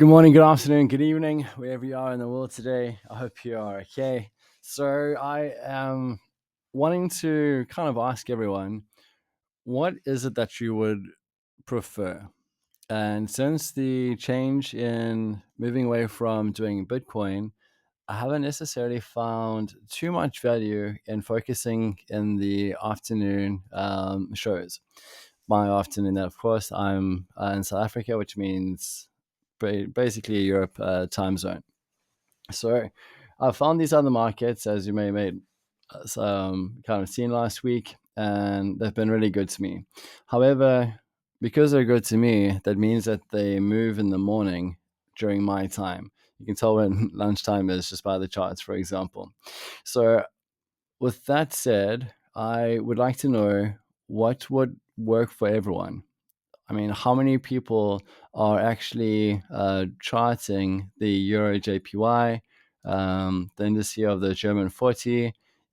Good morning, good afternoon, good evening, wherever you are in the world today. I hope you are okay. So, I am wanting to kind of ask everyone, what is it that you would prefer? And since the change in moving away from doing Bitcoin, I haven't necessarily found too much value in focusing in the afternoon shows. My afternoon, of course, I'm in South Africa, which means basically Europe time zone. So I found these other markets, as you may have kind of seen last week, and they've been really good to me. However, because they're good to me, that means that they move in the morning during my time. You can tell when lunchtime is just by the charts, for example. So, with that said, I would like to know what would work for everyone. I mean, how many people are actually charting the Euro JPY, the indice of the German 40,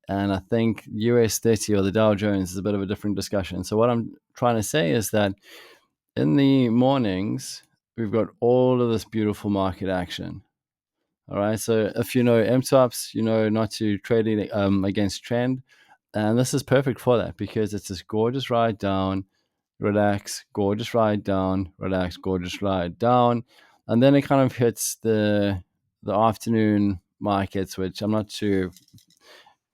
and I think US 30 or the Dow Jones is a bit of a different discussion. So, what I'm trying to say is that in the mornings, we've got all of this beautiful market action. All right. So, if you know MTOPS, you know not to trade it against trend. And this is perfect for that because it's this gorgeous ride down, relax, gorgeous ride down, relax, gorgeous ride down, and then it kind of hits the afternoon markets, which I'm not too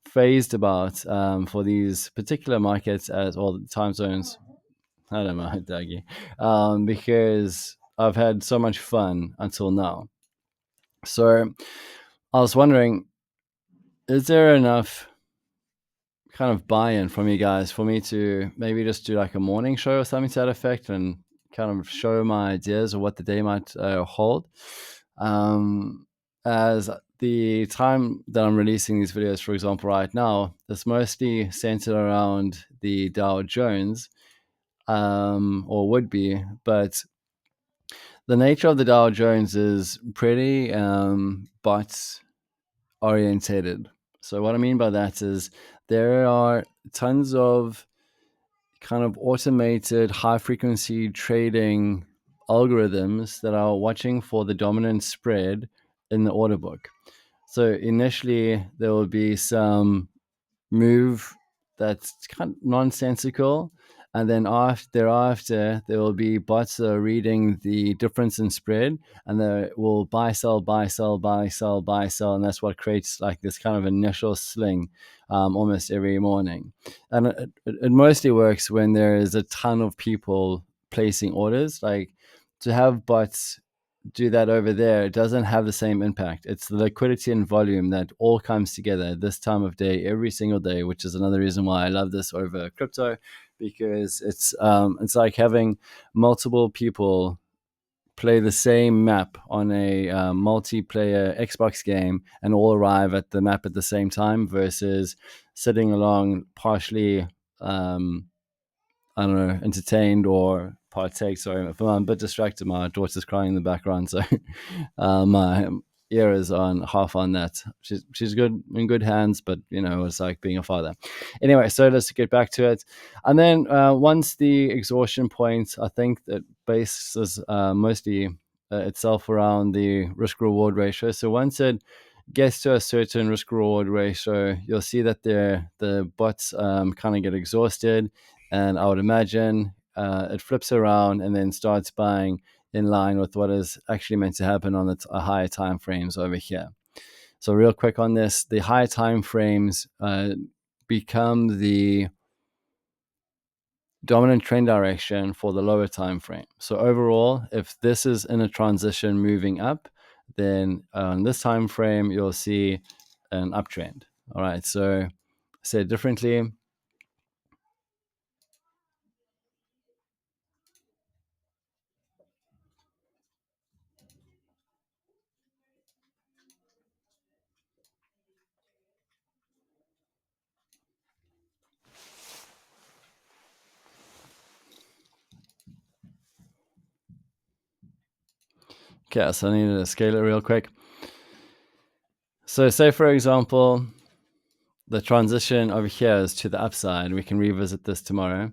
phased about for these particular markets as all the time zones. I don't know, Dougie, because I've had so much fun until now. So I was wondering, is there enough kind of buy-in from you guys for me to maybe just do like a morning show or something to that effect and kind of show my ideas of what the day might hold. Um, as the time that I'm releasing these videos, for example, right now, it's mostly centered around the Dow Jones, or would be, but the nature of the Dow Jones is pretty bot orientated. So what I mean by that is there are tons of kind of automated high frequency trading algorithms that are watching for the dominant spread in the order book. So initially there will be some move that's kind of nonsensical, and then thereafter there will be bots that are reading the difference in spread, and they will buy sell buy sell buy sell buy sell, and that's what creates like this kind of initial sling almost every morning. And it mostly works when there is a ton of people placing orders. Like, to have bots do that over there, it doesn't have the same impact. It's the liquidity and volume that all comes together at this time of day every single day, which is another reason why I love this over crypto, because it's like having multiple people play the same map on a multiplayer Xbox game and all arrive at the map at the same time versus sitting along partially I don't know, entertained or partake. Sorry, if I'm a bit distracted, my daughter's crying in the background, so my ear is on half on that. She's good in good hands, but you know, it's like being a father. Anyway, so let's get back to it. And then once the exhaustion point, I think that bases mostly itself around the risk reward ratio. So once it gets to a certain risk reward ratio, you'll see that the bots kind of get exhausted, and I would imagine it flips around and then starts buying in line with what is actually meant to happen on the higher time frames over here. So real quick on this, the higher time frames become the dominant trend direction for the lower time frame. So overall, if this is in a transition moving up, then on this time frame you'll see an uptrend. All right, so said differently, okay, so I need to scale it real quick. So say for example, the transition over here is to the upside. We can revisit this tomorrow.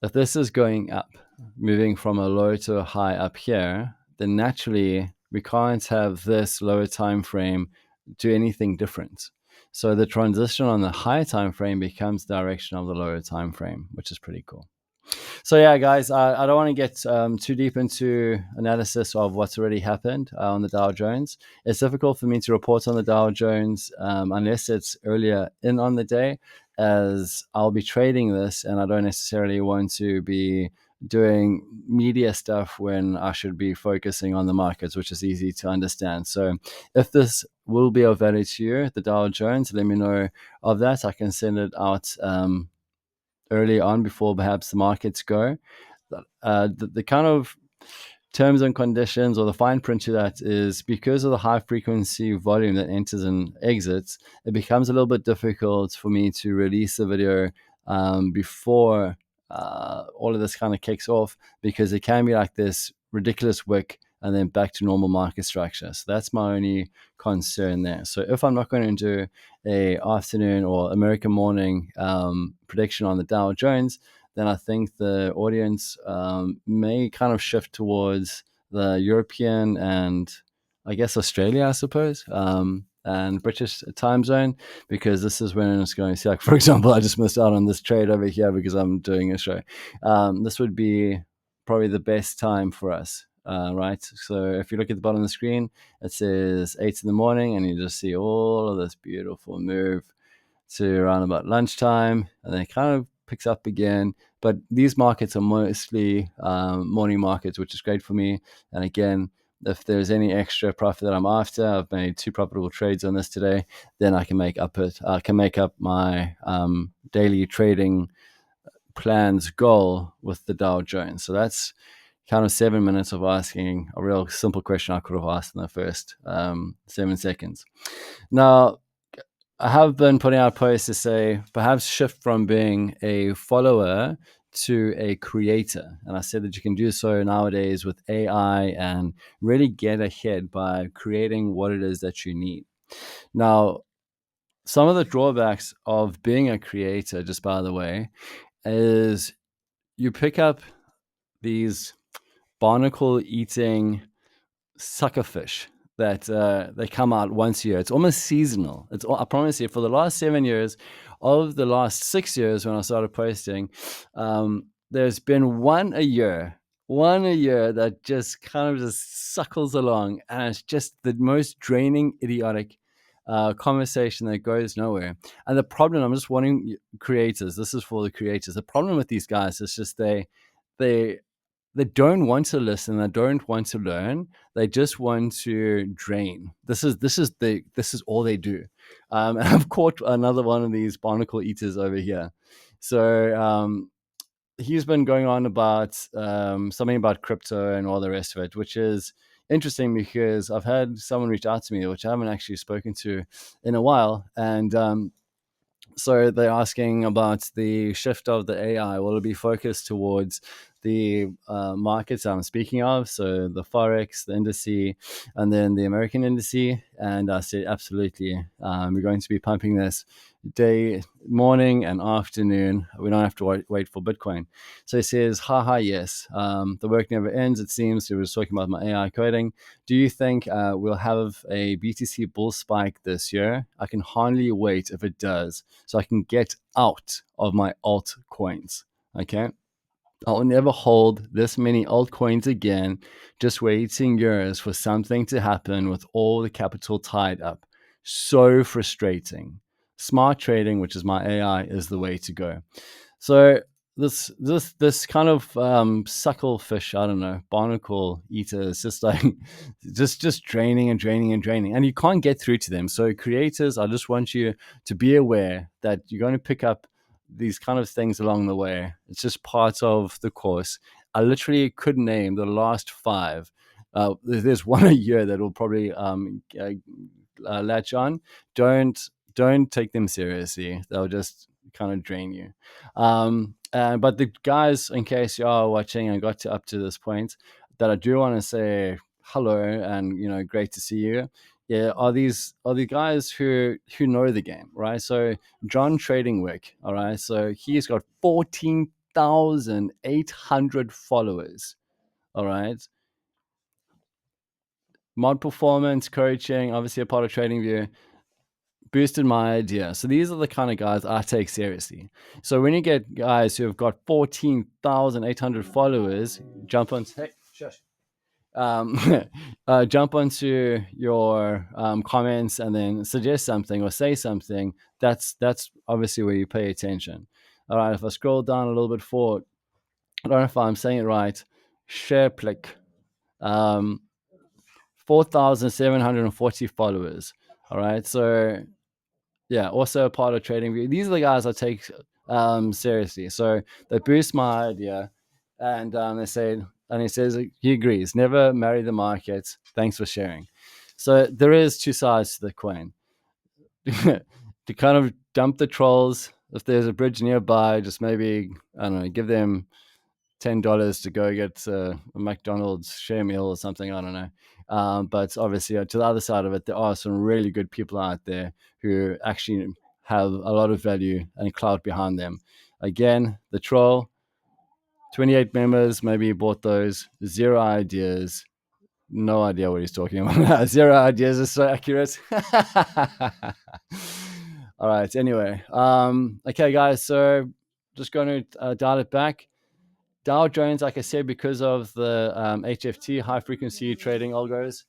If this is going up, moving from a low to a high up here, then naturally we can't have this lower time frame do anything different. So the transition on the higher time frame becomes direction of the lower time frame, which is pretty cool. So yeah, guys, I don't want to get too deep into analysis of what's already happened on the Dow Jones. It's difficult for me to report on the Dow Jones unless it's earlier in on the day, as I'll be trading this, and I don't necessarily want to be doing media stuff when I should be focusing on the markets, which is easy to understand. So if this will be of value to you, the Dow Jones, let me know of that. I can send it out early on before perhaps the markets go. The kind of terms and conditions or the fine print to that is because of the high frequency volume that enters and exits, it becomes a little bit difficult for me to release the video before all of this kind of kicks off, because it can be like this ridiculous wick and then back to normal market structure. So that's my only concern there. So if I'm not going to do a afternoon or American morning prediction on the Dow Jones, then I think the audience may kind of shift towards the European and I guess Australia, I suppose, and British time zone, because this is when it's going to see, like, for example, I just missed out on this trade over here because I'm doing a show. This would be probably the best time for us. Right. So if you look at the bottom of the screen, it says 8 in the morning, and you just see all of this beautiful move to around about lunchtime, and then it kind of picks up again. But these markets are mostly morning markets, which is great for me. And again, if there's any extra profit that I'm after, I've made 2 profitable trades on this today, then I can make up my daily trading plan's goal with the Dow Jones. So that's kind of 7 minutes of asking a real simple question I could have asked in the first 7 seconds. Now, I have been putting out posts to say perhaps shift from being a follower to a creator. And I said that you can do so nowadays with AI and really get ahead by creating what it is that you need. Now, some of the drawbacks of being a creator, just by the way, is you pick up these barnacle eating suckerfish that they come out once a year. It's almost seasonal. I promise you, for the last 7 years, of the last 6 years when I started posting, there's been one a year that just kind of just suckles along, and it's just the most draining, idiotic conversation that goes nowhere. And the problem, I'm just wanting creators. This is for the creators. The problem with these guys is just they don't want to listen. They don't want to learn. They just want to drain. This is all they do. And I've caught another one of these barnacle eaters over here. So he's been going on about something about crypto and all the rest of it, which is interesting because I've had someone reach out to me, which I haven't actually spoken to in a while, and so they're asking about the shift of the AI. Will it be focused towards the markets I'm speaking of? So the Forex, the indices, and then the American indices. And I said, absolutely. We're going to be pumping this day, morning and afternoon. We don't have to wait for Bitcoin. So he says, haha, yes. The work never ends, it seems. He was talking about my AI coding. Do you think we'll have a BTC bull spike this year? I can hardly wait if it does, so I can get out of my altcoins. Okay. I'll never hold this many altcoins again, just waiting years for something to happen with all the capital tied up. So frustrating. Smart trading, which is my AI, is the way to go. So this kind of suckle fish, I don't know, barnacle eater is just like just draining and draining and draining, and you can't get through to them. So creators, I just want you to be aware that you're going to pick up these kind of things along the way. It's just part of the course. I literally could name the last 5. There's one a year that will probably latch on. Don't take them seriously. They'll just kind of drain you. But the guys, in case you are watching and got up to this point, that I do want to say hello and great to see you. Yeah, are the guys who know the game, right? So John Tradingwick, all right. So he's got 14,800 followers, all right. mod performance, coaching, obviously a part of TradingView, boosted my idea. So these are the kind of guys I take seriously. So when you get guys who have got 14,800 followers, jump on, hey, shush. Jump onto your comments and then suggest something or say something. That's obviously where you pay attention. All right, if I scroll down a little bit forward, I don't know if I'm saying it right. Shareplick, 4,740 followers. All right, so yeah, also a part of TradingView. These are the guys I take seriously. So they boost my idea, and they say, and he says he agrees. Never marry the market. Thanks for sharing. So there is two sides to the coin. To kind of dump the trolls. If there's a bridge nearby, just maybe I don't know, give them $10 to go get a McDonald's share meal or something. I don't know. But obviously, to the other side of it, there are some really good people out there who actually have a lot of value and clout behind them. Again, the troll, 28 members, maybe he bought those, zero ideas, no idea what he's talking about. Zero ideas is so accurate. All right. Anyway, okay, guys. So just going to dial it back. Dow Jones, like I said, because of the HFT, high frequency trading algos,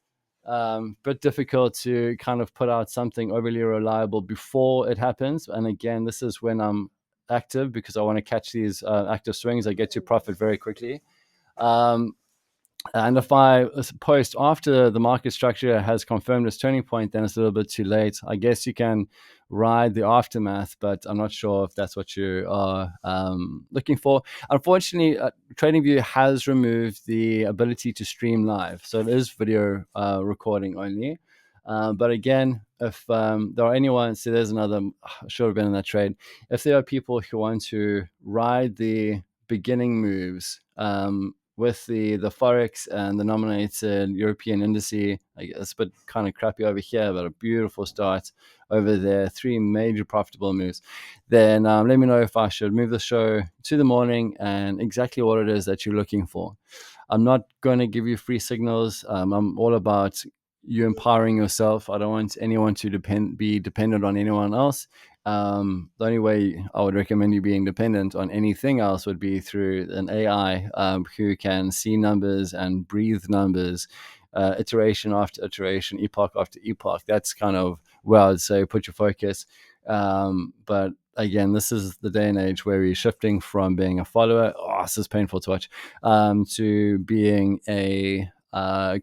bit difficult to kind of put out something overly reliable before it happens. And again, this is when I'm active because I want to catch these active swings. I get to profit very quickly. And if I post after the market structure has confirmed its turning point, then it's a little bit too late. I guess you can ride the aftermath, but I'm not sure if that's what you are looking for. Unfortunately, TradingView has removed the ability to stream live. So it is video recording only. But again, if there are anyone, so there's another, I should have been in that trade. If there are people who want to ride the beginning moves, with the Forex and the nominated European indices, I guess, but kind of crappy over here, but a beautiful start over there, 3 major profitable moves, then let me know if I should move the show to the morning and exactly what it is that you're looking for. I'm not going to give you free signals. I'm all about you empowering yourself. I don't want anyone to be dependent on anyone else. The only way I would recommend you being dependent on anything else would be through an AI who can see numbers and breathe numbers, iteration after iteration, epoch after epoch. That's kind of where I'd say put your focus. But again, this is the day and age where we're shifting from being a follower, oh, this is painful to watch, to being a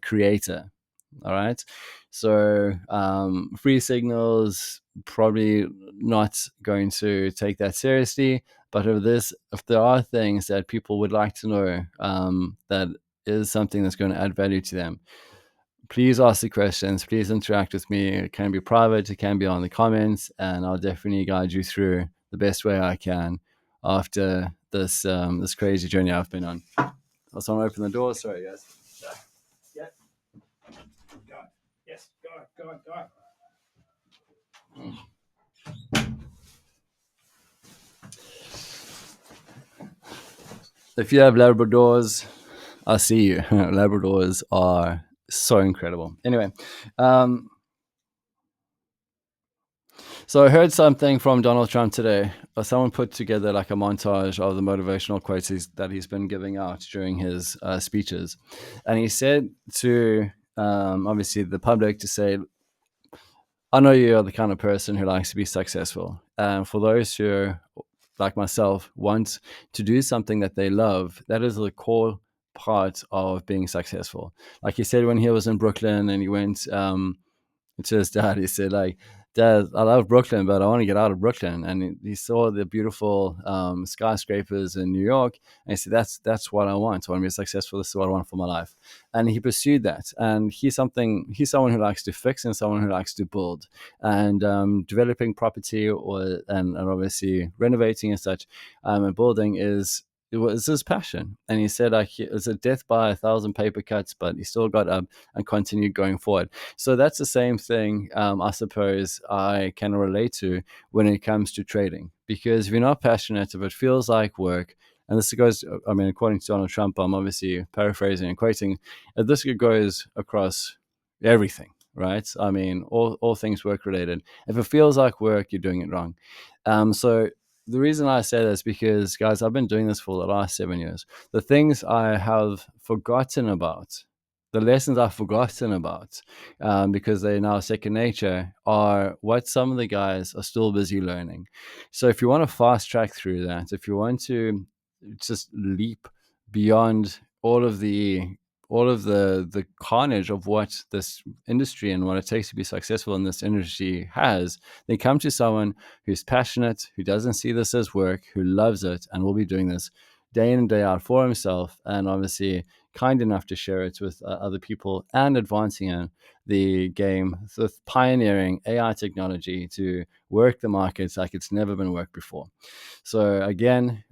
creator. All right. So free signals, probably not going to take that seriously. But if there are things that people would like to know, that is something that's going to add value to them, please ask the questions. Please interact with me. It can be private. It can be on the comments, and I'll definitely guide you through the best way I can after this this crazy journey I've been on. I just want to open the door. Sorry, guys. Yeah. Go. Yes. Go. If you have Labradors, I'll see you. Labradors are so incredible. Anyway, so I heard something from Donald Trump today. Someone put together like a montage of the motivational quotes that he's been giving out during his speeches. And he said to, obviously, the public to say, I know you're the kind of person who likes to be successful. And for those who, like myself, want to do something that they love, that is the core part of being successful. Like he said when he was in Brooklyn and he went to his dad, he said, like, Dad, I love Brooklyn, but I want to get out of Brooklyn. And he saw the beautiful skyscrapers in New York, and he said, that's what I want. I want to be successful. This is what I want for my life. And he pursued that. And he's someone who likes to fix and someone who likes to build. And developing property and obviously renovating and such, and building it was his passion. And he said, like, it was a death by 1,000 paper cuts, but he still got up and continued going forward. So that's the same thing, I suppose, I can relate to when it comes to trading. Because if you're not passionate, if it feels like work, and this goes, I mean, according to Donald Trump, I'm obviously paraphrasing and quoting, this goes across everything, right? I mean, all things work related. If it feels like work, you're doing it wrong. So the reason I say this is because, guys, I've been doing this for the last 7 years. The things I have forgotten about, the lessons I've forgotten about, because they're now second nature, are what some of the guys are still busy learning. So if you want to fast track through that, if you want to just leap beyond all of the carnage of what this industry and what it takes to be successful in this industry has, they come to someone who's passionate, who doesn't see this as work, who loves it, and will be doing this day in and day out for himself, and obviously kind enough to share it with other people and advancing in the game with pioneering AI technology to work the markets like it's never been worked before. So again,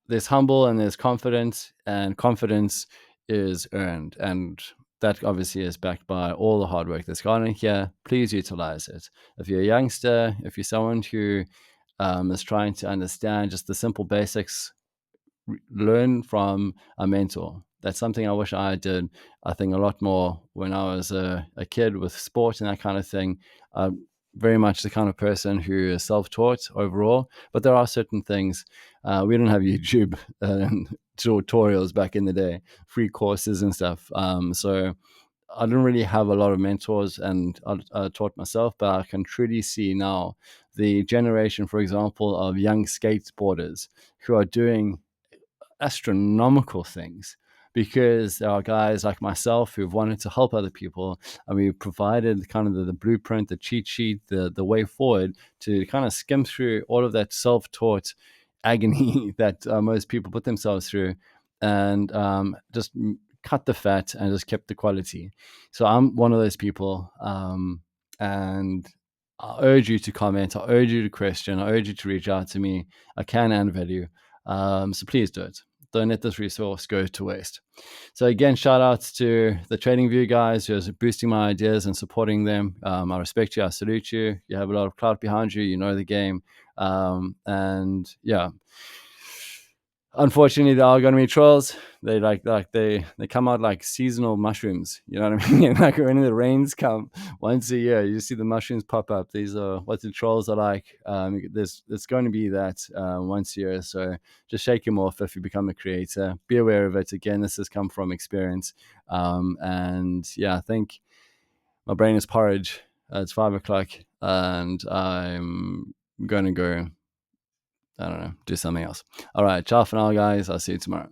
there's humble and there's confidence, and confidence is earned. And that obviously is backed by all the hard work that's gone in here. Please utilize it. If you're a youngster, if you're someone who is trying to understand just the simple basics, learn from a mentor. That's something I wish I did, I think, a lot more when I was a kid with sport and that kind of thing. Very much the kind of person who is self-taught overall, but there are certain things. We didn't have YouTube tutorials back in the day, free courses and stuff. So I didn't really have a lot of mentors, and I taught myself, but I can truly see now the generation, for example, of young skateboarders who are doing astronomical things, because there are guys like myself who've wanted to help other people, and we provided kind of the blueprint, the cheat sheet, the way forward to kind of skim through all of that self-taught agony that most people put themselves through, and just cut the fat and just kept the quality. So I'm one of those people, and I urge you to comment, I urge you to question, I urge you to reach out to me. I can add value. So please do it. Don't let this resource go to waste. So again, shout outs to the TradingView guys who are boosting my ideas and supporting them. I respect you. I salute you. You have a lot of clout behind you. You know the game. And yeah, unfortunately, there are going to be trolls. They come out like seasonal mushrooms. You know what I mean? Like when the rains come once a year, you see the mushrooms pop up. These are what the trolls are like. There's going to be that once a year. So just shake them off if you become a creator. Be aware of it. Again, this has come from experience. And yeah, I think my brain is porridge. It's 5 o'clock, and I'm going to go, I don't know, do something else. All right, ciao for now, guys. I'll see you tomorrow.